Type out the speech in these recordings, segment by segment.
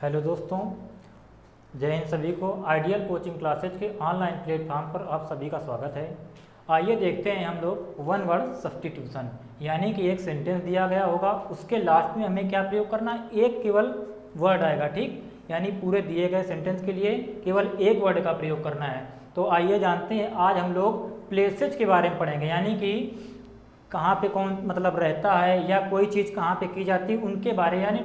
Hello दोस्तों, जय हिंद सभी को। आइडियल कोचिंग क्लासेज के ऑनलाइन प्लेटफॉर्म पर आप सभी का स्वागत है। आइए देखते हैं हम लोग वन वर्ड सब्स्टिट्यूशन, यानी कि एक सेंटेंस दिया गया होगा, उसके लास्ट में हमें क्या प्रयोग करना है, एक केवल वर्ड आएगा, ठीक, यानी पूरे दिए गए सेंटेंस के लिए केवल एक वर्ड का प्रयोग करना है। तो आइए जानते हैं, आज हम लोग प्लेसेज के बारे में पढ़ेंगे, यानी कि कहाँ पे कौन मतलब रहता है या कोई चीज़ कहाँ पे की जाती है उनके बारे, यानी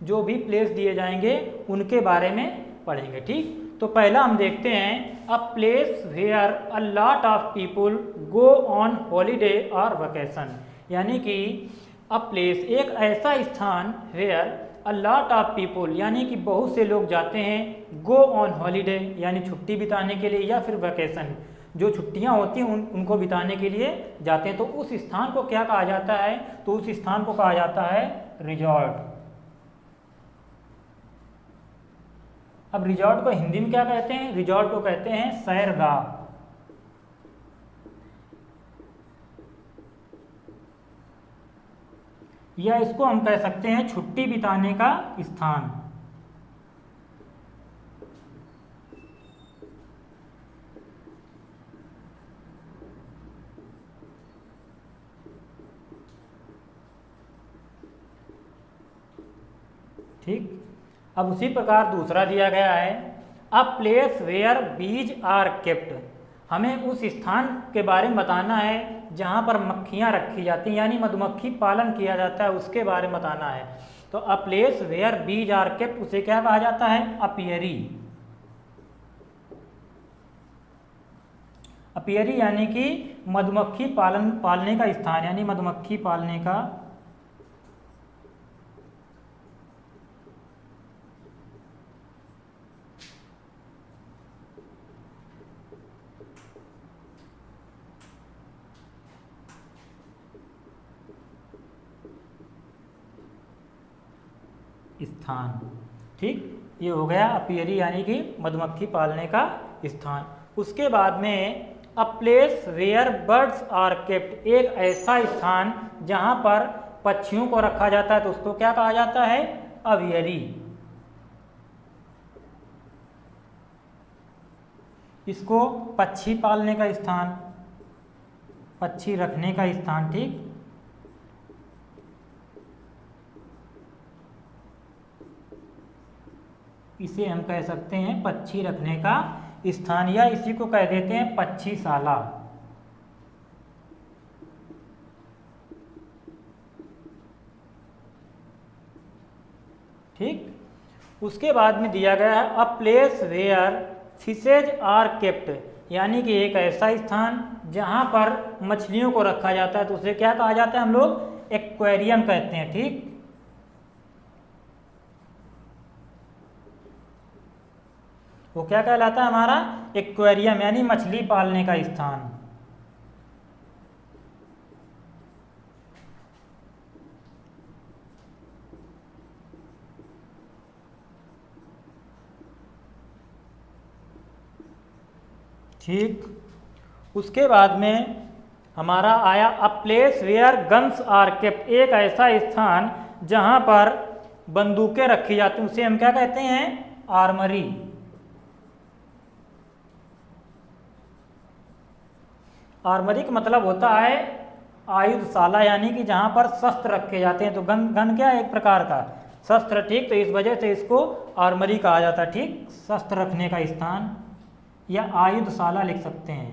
जो भी प्लेस दिए जाएंगे उनके बारे में पढ़ेंगे, ठीक। तो पहला हम देखते हैं, a place where a lot of people go on holiday और वेकेशन, यानी कि अ प्लेस एक ऐसा स्थान where a lot of people, यानी कि बहुत से लोग जाते हैं, गो ऑन हॉलीडे यानी छुट्टी बिताने के लिए, या फिर वेकेशन जो छुट्टियां होती हैं उनको बिताने के लिए जाते हैं। तो उस स्थान को क्या कहा जाता है, तो उस स्थान को कहा जाता है रिजॉर्ट। अब रिजॉर्ट को हिंदी में क्या कहते हैं, रिजॉर्ट को कहते हैं सैरगाह। या इसको हम कह सकते हैं छुट्टी बिताने का स्थान। ठीक, अब उसी प्रकार दूसरा दिया गया है, a place where bees are kept, हमें उस स्थान के बारे में बताना है जहाँ पर मक्खियाँ रखी जाती हैं, यानी मधुमक्खी पालन किया जाता है, उसके बारे में बताना है। तो a place where bees are kept, उसे क्या कहा जाता है, अपियरी। अपियरी यानी कि मधुमक्खी पालने का स्थान, यानी मधुमक्खी पालने का स्थान, ठीक, ये हो गया अपियरी यानी कि मधुमक्खी पालने का स्थान। उसके बाद में a place where birds are kept, एक ऐसा स्थान जहां पर पक्षियों को रखा जाता है, तो उसको क्या कहा जाता है, अवियरी। इसको पक्षी पालने का स्थान, पक्षी रखने का स्थान, ठीक, इसे हम कह सकते हैं पक्षी रखने का स्थान, या इसी को कह देते हैं पक्षीशाला। ठीक, उसके बाद में दिया गया है a place where fishes are kept, यानी कि एक ऐसा स्थान जहां पर मछलियों को रखा जाता है, तो उसे क्या कहा जाता है, हम लोग एक्वेरियम कहते हैं, ठीक। वो क्या कहलाता है हमारा, एक्वेरियम, यानी मछली पालने का स्थान। ठीक, उसके बाद में हमारा आया a place where guns are kept, एक ऐसा स्थान जहां पर बंदूकें रखी जाती हैं, उसे हम क्या कहते हैं, आर्मरी। आर्मरी का मतलब होता है आयुधशाला, यानी कि जहां पर शस्त्र रखे जाते हैं। तो गन क्या है, एक प्रकार का शस्त्र, ठीक, तो इस वजह से इसको आर्मरी कहा जाता है, ठीक, शस्त्र रखने का स्थान या आयुधशाला लिख सकते हैं।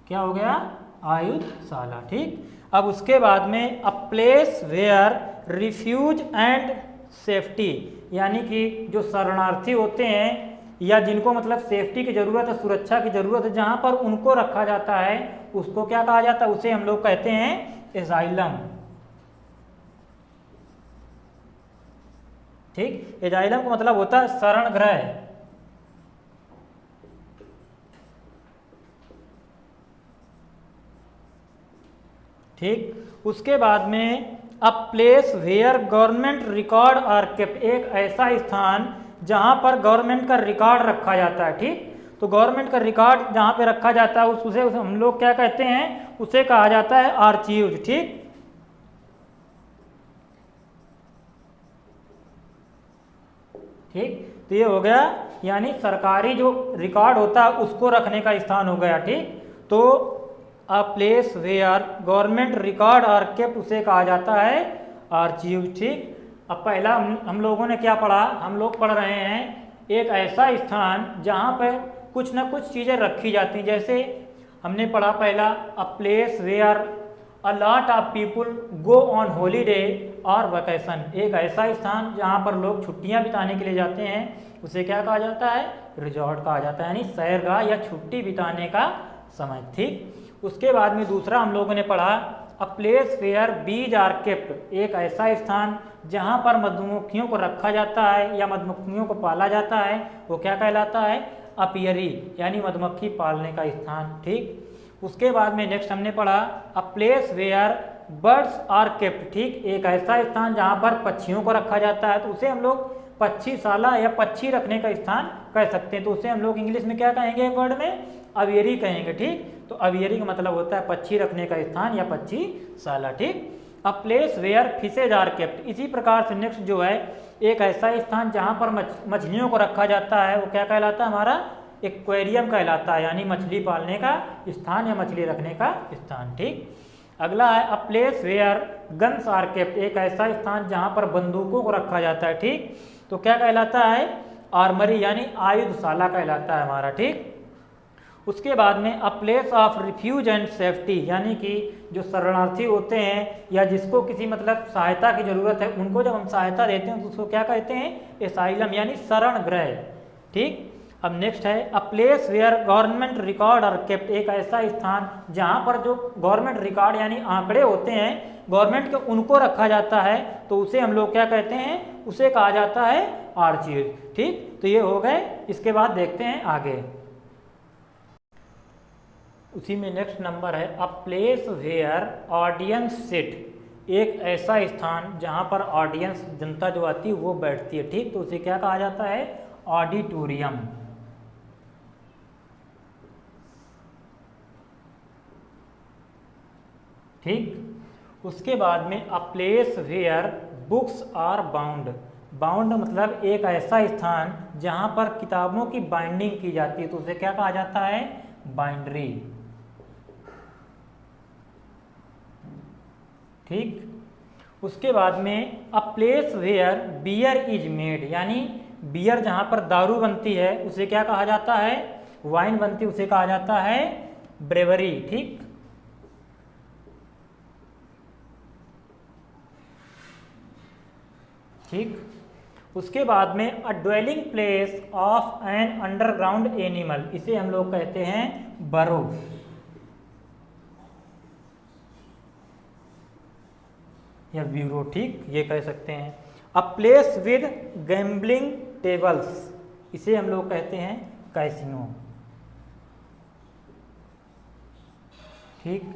क्या हो गया, आयुधशाला, ठीक। अब उसके बाद में a place where refuge and safety, यानी कि जो शरणार्थी होते हैं या जिनको मतलब सेफ्टी की जरूरत है, सुरक्षा की जरूरत है, जहां पर उनको रखा जाता है, उसको क्या कहा जाता है, उसे हम लोग कहते हैं एजाइलम। ठीक, एजाइलम का मतलब होता है शरण गृह। ठीक, उसके बाद में a place where government record are kept, एक ऐसा स्थान जहां पर गवर्नमेंट का रिकॉर्ड रखा जाता है, ठीक। तो गवर्नमेंट का रिकॉर्ड जहाँ पे रखा जाता है उसे हम लोग क्या कहते हैं, उसे कहा जाता है आर्चीव्स। ठीक, ठीक, तो ये हो गया, यानी सरकारी जो रिकॉर्ड होता है उसको रखने का स्थान हो गया। ठीक, तो a place where government record are kept उसे कहा जाता है आर्चीव। ठीक, अब पहला हम लोगों ने क्या पढ़ा, हम लोग पढ़ रहे हैं एक ऐसा स्थान जहाँ पर कुछ ना कुछ चीज़ें रखी जाती हैं। जैसे हमने पढ़ा पहला, a place where a lot of people go on holiday और वैकेशन, एक ऐसा स्थान जहाँ पर लोग छुट्टियाँ बिताने के लिए जाते हैं उसे क्या कहा जाता है, रिजॉर्ट कहा जाता है, यानी सैरगाह या छुट्टी बिताने का समय। ठीक, उसके बाद में दूसरा हम लोगों ने पढ़ा, a place where bees are kept, एक ऐसा स्थान जहाँ पर मधुमक्खियों को रखा जाता है या मधुमक्खियों को पाला जाता है, वो क्या कहलाता है, अपियरी, यानी मधुमक्खी पालने का स्थान। ठीक, उसके बाद में नेक्स्ट हमने पढ़ा, a place where birds are kept, ठीक, एक ऐसा स्थान जहाँ पर पक्षियों को रखा जाता है तो उसे हम लोग पक्षीशाला या पक्षी रखने का स्थान कह सकते हैं। तो उसे हम लोग इंग्लिश में क्या कहेंगे, एक वर्ड में अवियरी कहेंगे। ठीक, तो अवियरी का मतलब होता है पक्षी रखने का स्थान या पक्षीशाला। ठीक, a place where fishes are kept, इसी प्रकार से नेक्स्ट जो है एक ऐसा स्थान जहाँ पर मछलियों को रखा जाता है वो क्या कहलाता है, हमारा एक्वेरियम कहलाता है, यानी मछली पालने का स्थान या मछली रखने का स्थान। ठीक, अगला है, a place where guns are kept, एक ऐसा स्थान जहाँ पर बंदूकों को रखा जाता है। ठीक, तो क्या कहलाता है, आर्मरी, यानी आयुधशाला कहलाता है हमारा। ठीक, उसके बाद में a place of refuge and safety, यानी कि जो शरणार्थी होते हैं या जिसको किसी मतलब सहायता की जरूरत है उनको जब हम सहायता देते हैं तो उसको क्या कहते हैं, एसाइलम, यानी शरण गृह। ठीक, अब नेक्स्ट है, a place where government record are kept, एक ऐसा स्थान जहाँ पर जो गवर्नमेंट रिकॉर्ड यानी आंकड़े होते हैं गवर्नमेंट के उनको रखा जाता है तो उसे हम लोग क्या कहते हैं, उसे कहा जाता है आर्चीव। ठीक, तो ये हो गए। इसके बाद देखते हैं आगे, उसी में नेक्स्ट नंबर है, a place where audience sit, एक ऐसा स्थान जहाँ पर ऑडियंस जनता जो आती है वो बैठती है। ठीक, तो उसे क्या कहा जाता है, ऑडिटोरियम। ठीक, उसके बाद में a place where books are bound, bound मतलब एक ऐसा स्थान जहाँ पर किताबों की बाइंडिंग की जाती है तो उसे क्या कहा जाता है, बाइंड्री। ठीक, उसके बाद में a place where beer is made, यानी बियर जहाँ पर दारू बनती है उसे क्या कहा जाता है, वाइन बनती है उसे कहा जाता है ब्रेवरी। ठीक, ठीक, उसके बाद में a dwelling place of an underground animal, इसे हम लोग कहते हैं बरो या ब्यूरो। ठीक, ये कह सकते हैं। A place with gambling tables, इसे हम लोग कहते हैं कैसीनो। ठीक,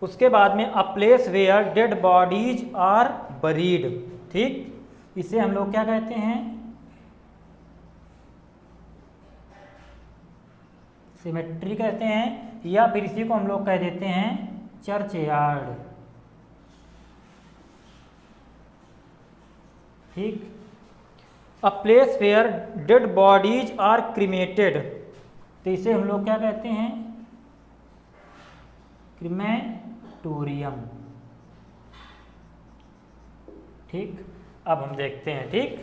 उसके बाद में a place where dead bodies are buried. ठीक, इसे हम लोग क्या कहते हैं, सिमेट्री कहते हैं, या फिर इसी को हम लोग कह देते हैं चर्चयार्ड। ठीक, a place where dead bodies are cremated, तो इसे हम लोग क्या कहते हैं, क्रीमेटोरियम। ठीक, अब हम देखते हैं। ठीक,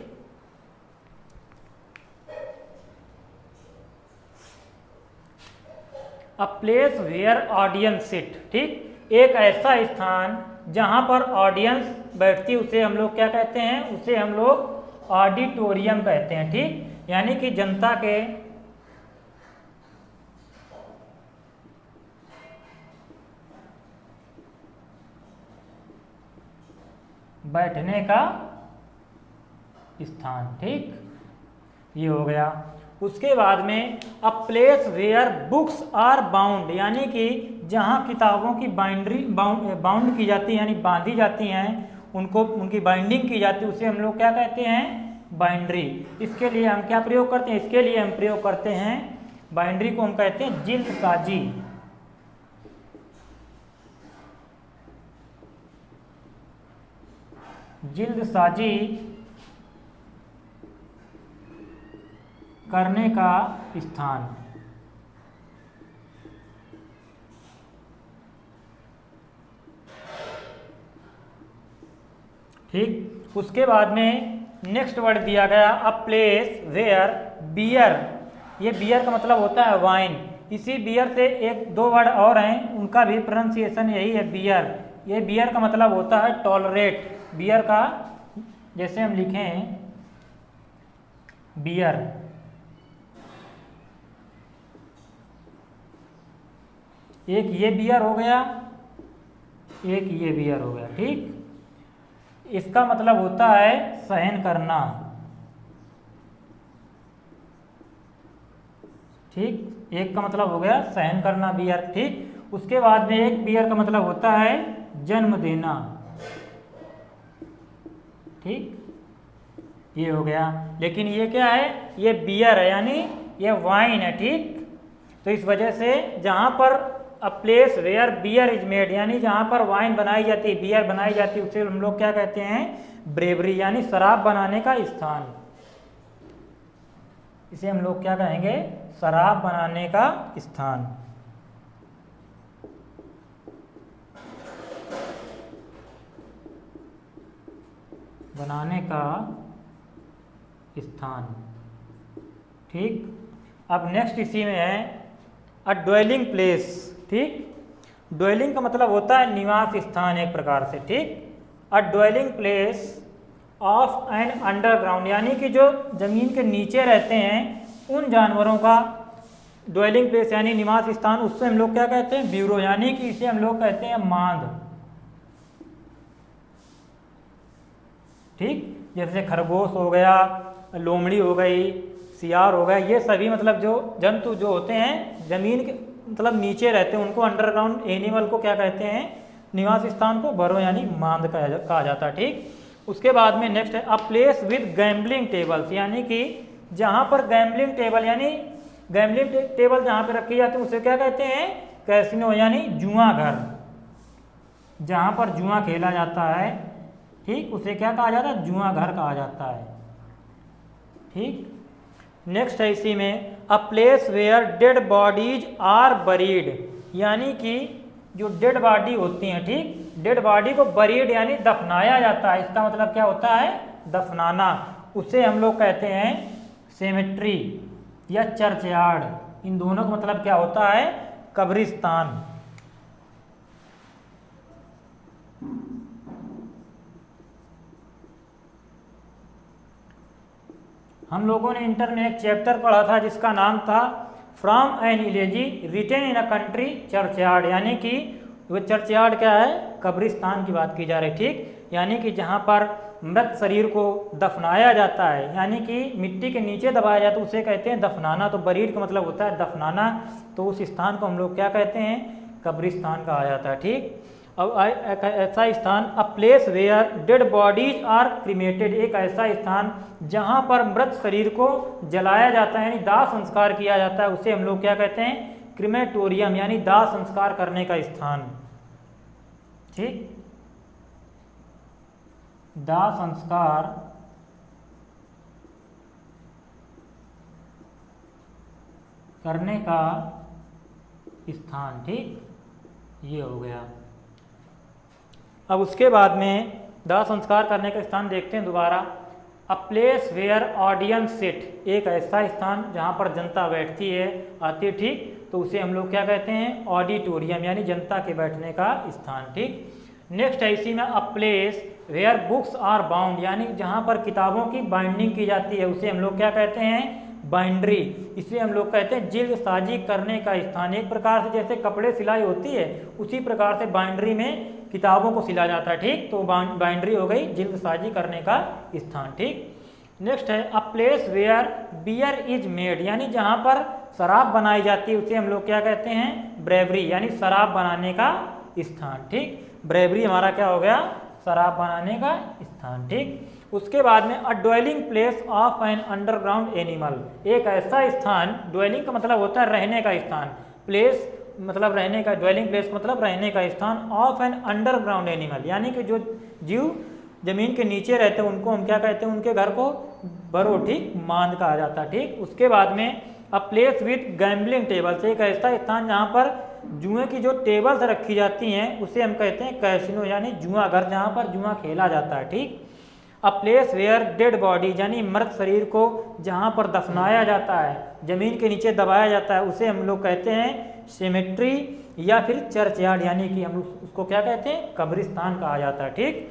a place where audience sit, ठीक, एक ऐसा स्थान जहां पर ऑडियंस बैठती उसे हम लोग क्या कहते हैं, उसे हम लोग ऑडिटोरियम कहते हैं। ठीक, यानी कि जनता के बैठने का स्थान। ठीक, ये हो गया। उसके बाद में a place where books are bound, यानी कि जहाँ किताबों की बाउंड की जाती है यानी बांधी जाती हैं, उनको उनकी बाइंडिंग की जाती है, उसे हम लोग क्या कहते हैं, बाइंड्री। इसके लिए हम क्या प्रयोग करते हैं, इसके लिए हम प्रयोग करते हैं बाइंड्री को हम कहते हैं जिल्दसाजी। जिल्दसाजी करने का स्थान। ठीक, उसके बाद में नेक्स्ट वर्ड दिया गया अ प्लेस वेयर बियर। ये बियर का मतलब होता है वाइन। इसी बियर से एक दो वर्ड और हैं, उनका भी प्रोनाउंसिएशन यही है बियर। ये बियर का मतलब होता है टॉलरेट। बियर का जैसे हम लिखें बियर, एक ये बियर हो गया, एक ये बियर हो गया। ठीक, इसका मतलब होता है सहन करना। ठीक, एक का मतलब हो गया सहन करना बियर। ठीक, उसके बाद में एक बियर का मतलब होता है जन्म देना। ठीक, ये हो गया। लेकिन ये क्या है, ये बियर है यानी ये वाइन है। ठीक, तो इस वजह से जहां पर a place where beer is made यानी जहां पर वाइन बनाई जाती है, बियर बनाई जाती है, उसे हम लोग क्या कहते हैं, ब्रेवरी यानी शराब बनाने का स्थान। इसे हम लोग क्या कहेंगे, शराब बनाने का स्थान। बनाने का स्थान। ठीक, अब नेक्स्ट इसी में है अ ड्वेलिंग प्लेस। ठीक, ड्वेलिंग का मतलब होता है निवास स्थान एक प्रकार से। ठीक, a dwelling place of an underground यानी कि जो जमीन के नीचे रहते हैं उन जानवरों का ड्वेलिंग प्लेस यानी निवास स्थान, उससे हम लोग क्या कहते हैं, ब्यूरो यानी कि इसे हम लोग कहते हैं मांद। ठीक, जैसे खरगोश हो गया, लोमड़ी हो गई, सियार हो गया, ये सभी मतलब जो जंतु जो होते हैं जमीन के मतलब नीचे रहते हैं उनको अंडरग्राउंड एनिमल को क्या कहते हैं, निवास स्थान को बरो यानी मांद कहा जाता है। ठीक, उसके बाद में नेक्स्ट है a place with gambling tables यानी कि जहां पर गैम्बलिंग टेबल यानी गैम्बलिंग टेबल जहां पर रखी जाती है उसे क्या कहते हैं, कैसीनो यानी जुआ घर। जहां पर जुआ खेला जाता है, ठीक, उसे क्या कहा जाता है, जुआ घर कहा जाता है। ठीक, नेक्स्ट है इसी में a place where dead bodies are buried यानी कि जो डेड बॉडी होती हैं, ठीक, डेड बॉडी को बरीड यानी दफनाया जाता है। इसका मतलब क्या होता है, दफनाना। उसे हम लोग कहते हैं सेमेट्री या चर्चयार्ड। इन दोनों का मतलब क्या होता है, कब्रिस्तान। हम लोगों ने इंटर में एक चैप्टर पढ़ा था जिसका नाम था from an elegy written in a country churchyard यानी कि वो चर्चयार्ड क्या है, कब्रिस्तान की बात की जा रही। ठीक, यानी कि जहाँ पर मृत शरीर को दफनाया जाता है यानी कि मिट्टी के नीचे दबाया जाता है उसे कहते हैं दफनाना। तो बरीड का मतलब होता है दफनाना, तो उस स्थान को हम लोग क्या कहते हैं, कब्रिस्तान कहा जाता है। ठीक, अब ऐसा स्थान a place where dead bodies are cremated, एक ऐसा स्थान जहां पर मृत शरीर को जलाया जाता है यानी दाह संस्कार किया जाता है, उसे हम लोग क्या कहते हैं, क्रीमेटोरियम यानी दाह संस्कार करने का स्थान। ठीक, दाह संस्कार करने का स्थान। ठीक, ये हो गया। अब उसके बाद में दाह संस्कार करने का स्थान देखते हैं दोबारा। A place where audience sit, एक ऐसा स्थान जहाँ पर जनता बैठती है, आती है। ठीक, तो उसे हम लोग क्या कहते हैं, ऑडिटोरियम यानी जनता के बैठने का स्थान। ठीक, नेक्स्ट है इसी में a place where books are bound यानी जहाँ पर किताबों की बाइंडिंग की जाती है उसे हम लोग क्या कहते हैं, बाइंड्री। इसे हम लोग कहते हैं जिल्दसाजी करने का स्थान। एक प्रकार से जैसे कपड़े सिलाई होती है उसी प्रकार से बाइंड्री में किताबों को सिला जाता है। ठीक, तो बाइंड्री हो गई जिल्दसाजी करने का स्थान। ठीक, नेक्स्ट है a place where beer is made यानी जहाँ पर शराब बनाई जाती है उसे हम लोग क्या कहते हैं, ब्रेवरी यानी शराब बनाने का स्थान। ठीक, ब्रेवरी हमारा क्या हो गया, शराब बनाने का स्थान। ठीक, उसके बाद में a dwelling place of an underground animal, एक ऐसा स्थान, ड्वेलिंग का मतलब होता है रहने का स्थान, प्लेस मतलब रहने का, ड्वेलिंग प्लेस मतलब रहने का स्थान, ऑफ एन अंडरग्राउंड एनिमल यानी कि जो जीव जमीन के नीचे रहते हैं उनको हम क्या कहते हैं, उनके घर को बरो, ठीक, मांद कहा जाता है, ठीक। उसके बाद में a place with gambling tables, एक ऐसा स्थान जहाँ पर जुए की जो टेबल्स रखी जाती हैं उसे हम कहते हैं कैसिनो यानी जुआ घर, जहाँ पर जुआ खेला जाता है, ठीक। A place where dead body यानी मृत शरीर को जहाँ पर दफनाया जाता है, जमीन के नीचे दबाया जाता है, उसे हम लोग कहते हैं सेमेट्री या फिर चर्चयार्ड यानी कि हम उसको क्या कहते हैं, कब्रिस्तान कहा जाता है, ठीक।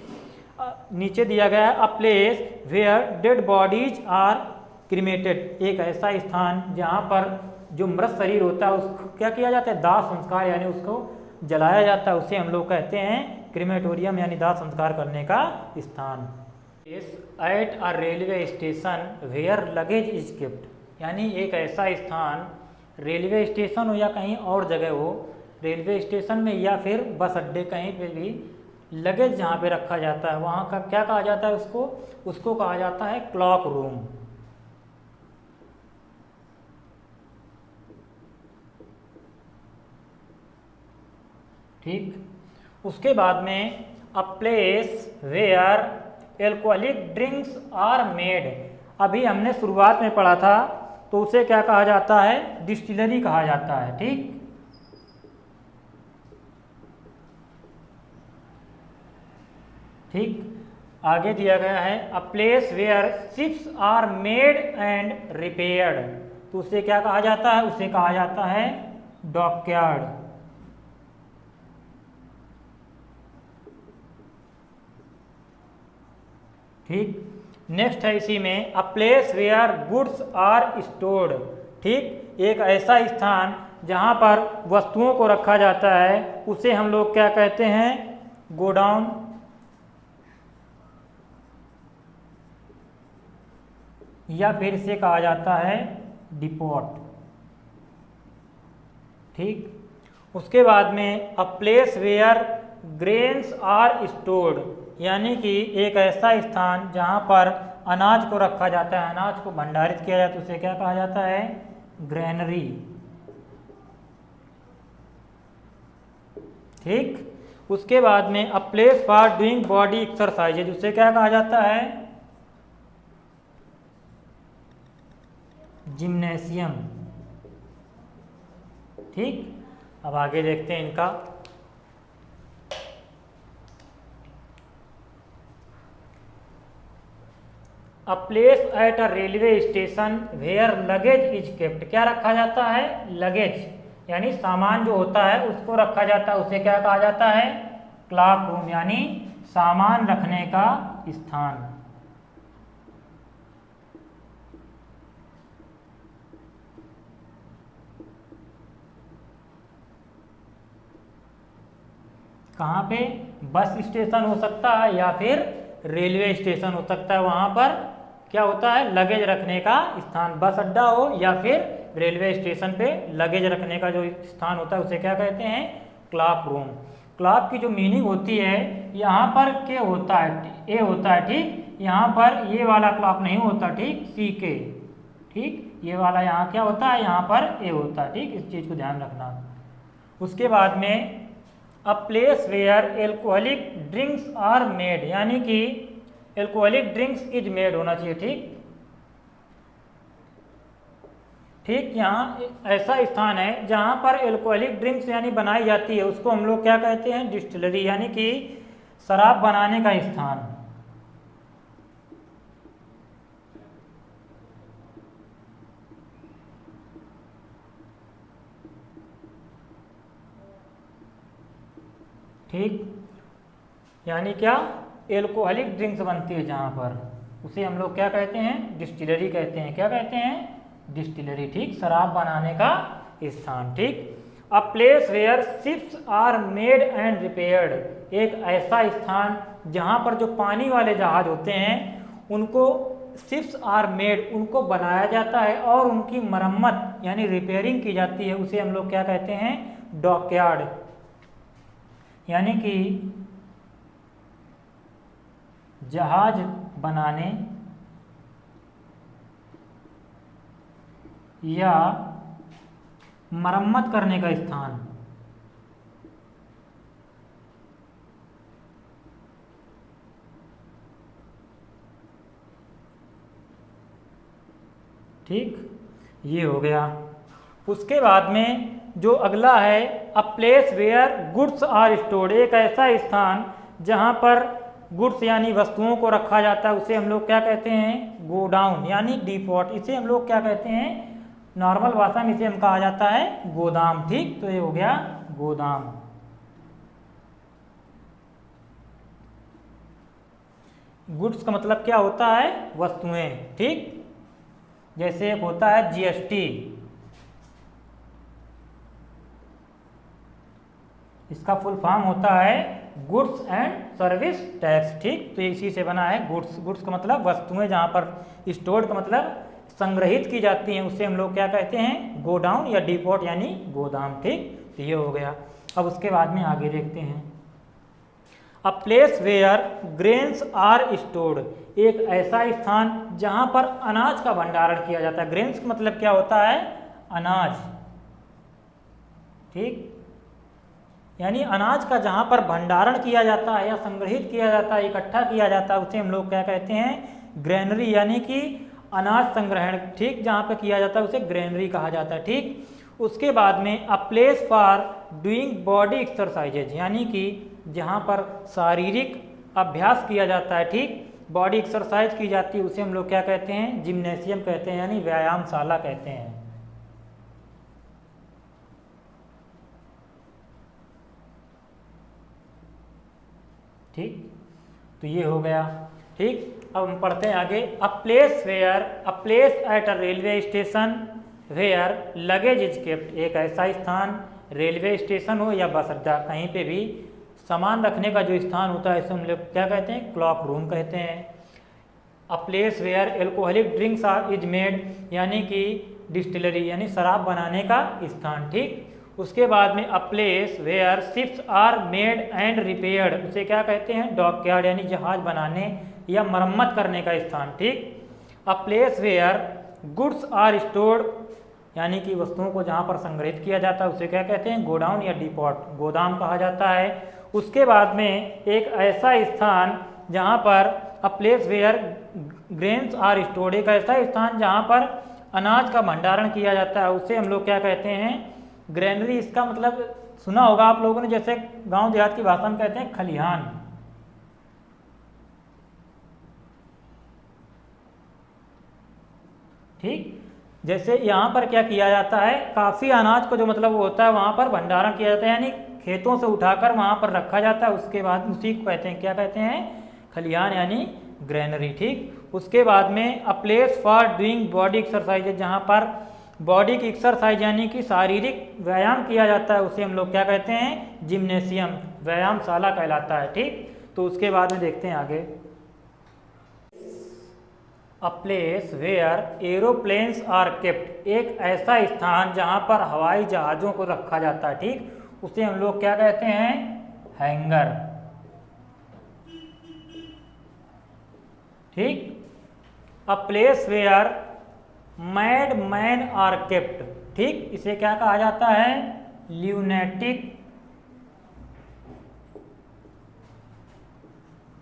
नीचे दिया गया है a place where dead bodies are cremated, एक ऐसा स्थान जहाँ पर जो मृत शरीर होता है उसको क्या किया जाता है, दाह संस्कार यानी उसको जलाया जाता है, उसे हम लोग कहते हैं क्रीमेटोरियम यानी दाह संस्कार करने का स्थान। At a railway station where luggage is kept, यानी एक ऐसा स्थान, रेलवे स्टेशन हो या कहीं और जगह हो, रेलवे स्टेशन में या फिर बस अड्डे कहीं पे भी लगेज जहाँ पे रखा जाता है वहाँ का क्या कहा जाता है, उसको कहा जाता है क्लॉक रूम, ठीक। उसके बाद में a place where alcoholic drinks are made, अभी हमने शुरुआत में पढ़ा था तो उसे क्या कहा जाता है, डिस्टिलरी कहा जाता है, ठीक। ठीक, आगे दिया गया है a place where ships are made and repaired, तो उसे क्या कहा जाता है, उसे कहा जाता है डॉकयार्ड, ठीक। नेक्स्ट है इसी में a place where goods are stored, ठीक, एक ऐसा स्थान जहाँ पर वस्तुओं को रखा जाता है उसे हम लोग क्या कहते हैं, गोडाउन, या फिर इसे कहा जाता है डिपोट, ठीक। उसके बाद में a place where grains are stored, यानी कि एक ऐसा स्थान जहाँ पर अनाज को रखा जाता है, अनाज को भंडारित किया जाता है, उसे क्या कहा जाता है, ग्रेनरी, ठीक। उसके बाद में a place for doing body exercises, उसे क्या कहा जाता है, जिम्नेशियम, ठीक। अब आगे देखते हैं इनका, a place at a railway station where luggage is kept, क्या रखा जाता है, लगेज यानी सामान जो होता है उसको रखा जाता है, उसे क्या कहा जाता है, क्लॉक रूम यानी सामान रखने का स्थान, कहाँ पे, बस स्टेशन हो सकता है या फिर रेलवे स्टेशन हो सकता है, वहाँ पर क्या होता है, लगेज रखने का स्थान, बस अड्डा हो या फिर रेलवे स्टेशन पे लगेज रखने का जो स्थान होता है उसे क्या कहते हैं, क्लॉक रूम। क्लॉक की जो मीनिंग होती है, यहाँ पर के होता है, ए होता है, ठीक, यहाँ पर ये वाला क्लॉक नहीं होता, ठीक, सी के, ठीक, ये वाला यहाँ क्या होता है, यहाँ पर ए होता है, ठीक, इस चीज़ को ध्यान रखना। उसके बाद में a place where alcoholic drinks are made, यानी कि एल्कोहलिक ड्रिंक्स इज मेड होना चाहिए, ठीक, ठीक। यहाँ ऐसा स्थान है जहाँ पर एल्कोहलिक ड्रिंक्स यानी बनाई जाती है, उसको हम लोग क्या कहते हैं, डिस्टिलरी, यानी कि शराब बनाने का स्थान, ठीक। यानी क्या, एल्कोहलिक ड्रिंक्स बनती है जहाँ पर, उसे हम लोग क्या कहते हैं, डिस्टिलरी कहते हैं, क्या कहते हैं, डिस्टिलरी, ठीक, शराब बनाने का स्थान, ठीक। A place where ships are made and repaired, एक ऐसा स्थान जहाँ पर जो पानी वाले जहाज होते हैं उनको शिप्स आर मेड, उनको बनाया जाता है और उनकी मरम्मत यानी रिपेयरिंग की जाती है, उसे हम लोग क्या कहते हैं, डॉकयार्ड, यानी कि जहाज बनाने या मरम्मत करने का स्थान। ठीक, ये हो गया। उसके बाद में जो अगला है, a place where goods are stored, एक ऐसा स्थान जहाँ पर गुड्स यानी वस्तुओं को रखा जाता है, उसे हम लोग क्या कहते हैं, गोडाउन यानी डिपोट। इसे हम लोग क्या कहते हैं, नॉर्मल भाषा में इसे हम कहा जाता है गोदाम। ठीक, तो ये हो गया गोदाम। गुड्स का मतलब क्या होता है, वस्तुएं। ठीक, जैसे एक होता है जीएसटी, इसका फुल फॉर्म होता है गुड्स एंड सर्विस टैक्स। ठीक, तो इसी से बना है गुड्स। गुड्स का मतलब वस्तुएं, जहाँ पर स्टोर्ड का मतलब संग्रहित की जाती हैं, उसे हम लोग क्या कहते हैं, गोडाउन या डिपोट यानी गोदाम। ठीक, तो ये हो गया। अब उसके बाद में आगे देखते हैं, a place where grains are stored, एक ऐसा स्थान जहाँ पर अनाज का भंडारण किया जाता है। ग्रेन्स का मतलब क्या होता है, अनाज। ठीक, यानी अनाज का जहाँ पर भंडारण किया जाता है या संग्रहित किया जाता है, इकट्ठा किया जाता है, उसे हम लोग क्या कहते हैं, ग्रेनरी यानी कि अनाज संग्रहण। ठीक, जहाँ पे किया जाता है उसे ग्रेनरी कहा जाता है। ठीक, उसके बाद में a place for doing body exercises, यानी कि जहाँ पर शारीरिक अभ्यास किया जाता है, ठीक, बॉडी एक्सरसाइज की जाती है, उसे हम लोग क्या कहते हैं, जिम्नेशियम कहते हैं, यानी व्यायामशाला कहते हैं। ठीक, तो ये हो गया। ठीक, अब हम पढ़ते हैं आगे, a place where, a place at a railway station where luggage is kept, एक ऐसा स्थान, रेलवे स्टेशन हो या बस अड्डा, कहीं पे भी सामान रखने का जो स्थान होता है, इसे हम लोग क्या कहते हैं, क्लॉक रूम कहते हैं। A place where alcoholic drinks are is made, यानी कि डिस्टिलरी यानी शराब बनाने का स्थान। ठीक, उसके बाद में a place where ships are made and repaired, उसे क्या कहते हैं, डॉकयार्ड यानी जहाज बनाने या मरम्मत करने का स्थान। ठीक, a place where goods are stored, यानी कि वस्तुओं को जहाँ पर संग्रहित किया जाता है, उसे क्या कहते हैं, गोडाउन या डिपोट, गोदाम कहा जाता है। उसके बाद में एक ऐसा स्थान जहाँ पर a place where grains are stored, एक ऐसा स्थान जहाँ पर अनाज का भंडारण किया जाता है, उसे हम लोग क्या कहते हैं, ग्रेनरी। इसका मतलब सुना होगा आप लोगों ने, जैसे गांव देहात की भाषा में कहते हैं खलिहान। ठीक, जैसे यहाँ पर क्या किया जाता है, काफ़ी अनाज को जो मतलब वो होता है वहाँ पर भंडारण किया जाता है, यानी खेतों से उठाकर वहाँ पर रखा जाता है, उसके बाद उसी को कहते हैं, क्या कहते हैं, खलिहान यानी ग्रेनरी। ठीक, उसके बाद में a place for doing body exercises, जहाँ पर बॉडी की एक्सरसाइज यानी कि शारीरिक व्यायाम किया जाता है, उसे हम लोग क्या कहते हैं, जिम्नेशियम, व्यायामशाला कहलाता है। ठीक, तो उसके बाद में देखते हैं आगे, a place where aeroplanes are kept, एक ऐसा स्थान जहाँ पर हवाई जहाज़ों को रखा जाता है। ठीक, उसे हम लोग क्या कहते हैं, हैंगर। ठीक, a place where mad man are kept, ठीक, इसे क्या कहा जाता है, ल्यूनेटिक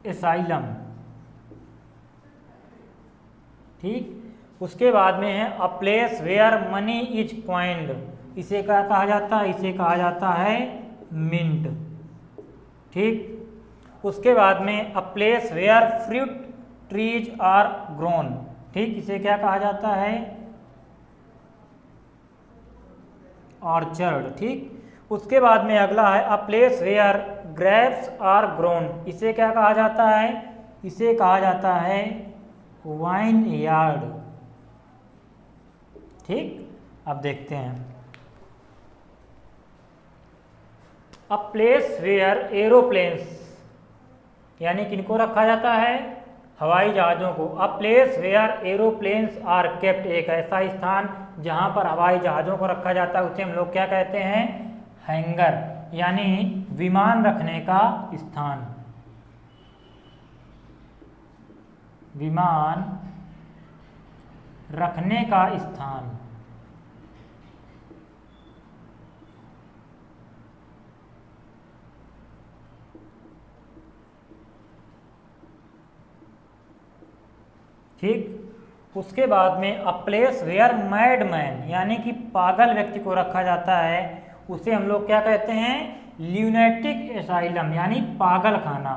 एसाइलम। ठीक, उसके बाद में है a place where money is coined, इसे क्या कहा जाता है, इसे कहा जाता है मिंट। ठीक, उसके बाद में a place where fruit trees are grown, ठीक, इसे क्या कहा जाता है, ऑर्चर्ड। ठीक, उसके बाद में अगला है a place where grapes are grown, इसे क्या कहा जाता है, इसे कहा जाता है वाइन यार्ड। ठीक, अब देखते हैं, अ प्लेस वेयर एरोप्लेन्स, यानी किनको रखा जाता है, हवाई जहाज़ों को। A place where aeroplanes are kept, एक ऐसा स्थान जहाँ पर हवाई जहाज़ों को रखा जाता है, उसे हम लोग क्या कहते हैं, हैंगर, यानी विमान रखने का स्थान, विमान रखने का स्थान। ठीक। उसके बाद में अ प्लेस वेयर मैडमैन यानी कि पागल व्यक्ति को रखा जाता है, उसे हम लोग क्या कहते हैं? ल्यूनेटिक एसाइलम यानी पागल खाना।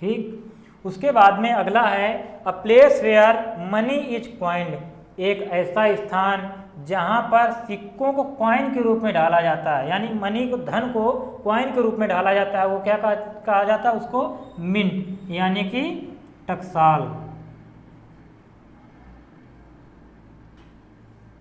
ठीक। उसके बाद में अगला है a place where money is coined, एक ऐसा स्थान जहां पर सिक्कों को कॉइन के रूप में ढाला जाता है, यानी मनी को, धन को कॉइन के रूप में ढाला जाता है। वो क्या कहा जाता है उसको? मिंट यानी कि टकसाल।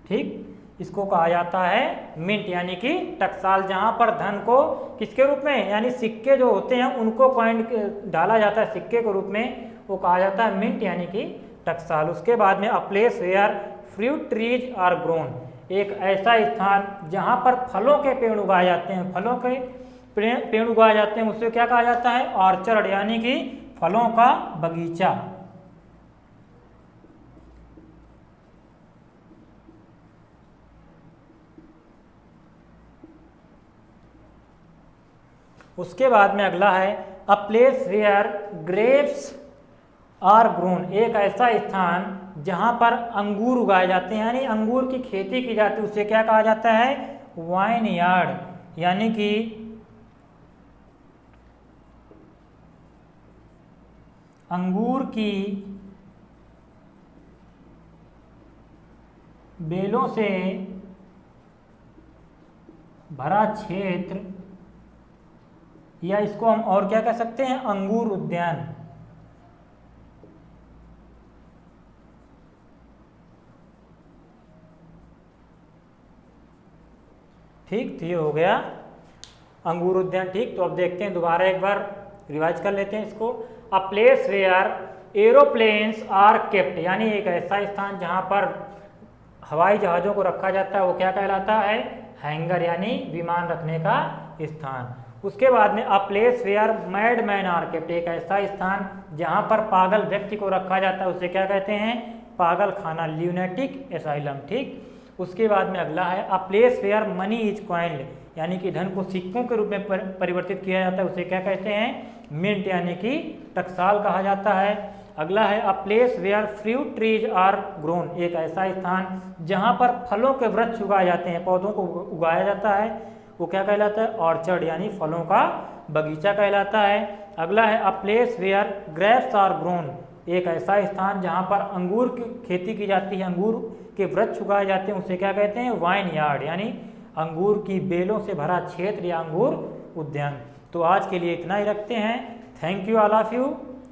ठीक, इसको कहा जाता है मिंट यानी कि टकसाल, जहां पर धन को किसके रूप में, यानी सिक्के जो होते हैं उनको कॉइन डाला जाता है सिक्के के रूप में, वो कहा जाता है मिंट यानी कि टकसाल। उसके बाद में a place where fruit trees are grown, एक ऐसा स्थान जहां पर फलों के पेड़ उगाए जाते हैं, फलों के पेड़ उगाए जाते हैं, उसे क्या कहा जाता है? ऑर्चर्ड यानी कि फलों का बगीचा। उसके बाद में अगला है a place where grapes are grown, एक ऐसा स्थान जहां पर अंगूर उगाए जाते हैं, यानी अंगूर की खेती की जाती है, उसे क्या कहा जाता है? वाइन यार्ड यानी कि अंगूर की बेलों से भरा क्षेत्र, या इसको हम और क्या कह सकते हैं? अंगूर उद्यान। ठीक, तो ये हो गया अंगूर उद्यान। ठीक, तो अब देखते हैं, दोबारा एक बार रिवाइज कर लेते हैं इसको। A place where aeroplanes are kept, यानी एक ऐसा स्थान जहां पर हवाई जहाजों को रखा जाता है, वो क्या कहलाता है? हैंगर यानी विमान रखने का स्थान। उसके बाद में a place where mad man are kept, एक ऐसा स्थान जहां पर पागल व्यक्ति को रखा जाता है, उसे क्या कहते हैं? पागल खाना, ल्यूनेटिक एसाइलम। ठीक। उसके बाद में अगला है a place where money is coined, यानी कि धन को सिक्कों के रूप में परिवर्तित किया जाता है, उसे क्या कहते हैं? मिंट यानी कि टकसाल कहा जाता है। अगला है a place where fruit trees are grown, एक ऐसा स्थान जहां पर फलों के वृक्ष उगाए जाते हैं, पौधों को उगाया जाता है, वो क्या कहलाता है? ऑर्चर्ड यानी फलों का बगीचा कहलाता है। अगला है a place where grapes are grown, एक ऐसा स्थान जहां पर अंगूर की खेती की जाती है, अंगूर के वृक्ष उगाए जाते हैं, उसे क्या कहते हैं? वाइन यार्ड यानी अंगूर की बेलों से भरा क्षेत्र या अंगूर उद्यान। तो आज के लिए इतना ही रखते हैं। Thank you all of you.